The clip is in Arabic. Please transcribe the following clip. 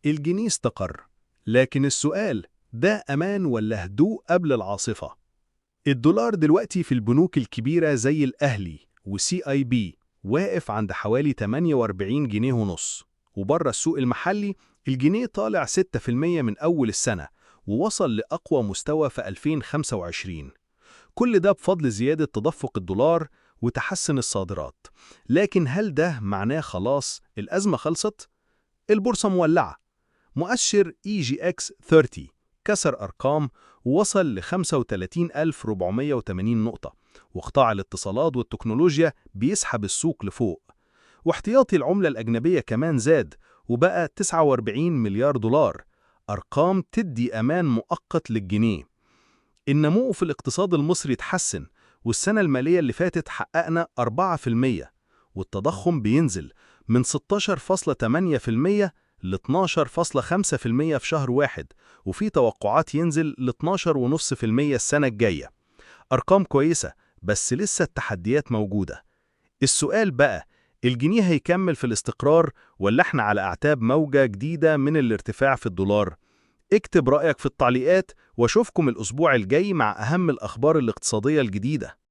الجنيه استقر، لكن السؤال ده أمان ولا هدوء قبل العاصفة؟ الدولار دلوقتي في البنوك الكبيرة زي الأهلي وسي آي بي واقف عند حوالي 48 جنيه ونص، وبره السوق المحلي الجنيه طالع 6% من أول السنة ووصل لأقوى مستوى في 2025. كل ده بفضل زيادة تدفق الدولار وتحسن الصادرات. لكن هل ده معناه خلاص الأزمة خلصت؟ البورصة مولعة. مؤشر EGX 30 كسر أرقام ووصل ل 35,480 نقطة، وقطاع الاتصالات والتكنولوجيا بيسحب السوق لفوق. واحتياطي العملة الأجنبية كمان زاد وبقى 49 مليار دولار، أرقام تدي أمان مؤقت للجنيه. النمو في الاقتصاد المصري اتحسن، والسنة المالية اللي فاتت حققنا 4%، والتضخم بينزل من 16.8% ل 12.5% في شهر واحد، وفي توقعات ينزل ل 12.5% السنة الجاية. أرقام كويسة، بس لسه التحديات موجودة. السؤال بقى، الجنيه هيكمل في الاستقرار ولا احنا على أعتاب موجة جديدة من الارتفاع في الدولار؟ اكتب رأيك في التعليقات، واشوفكم الأسبوع الجاي مع أهم الأخبار الاقتصادية الجديدة.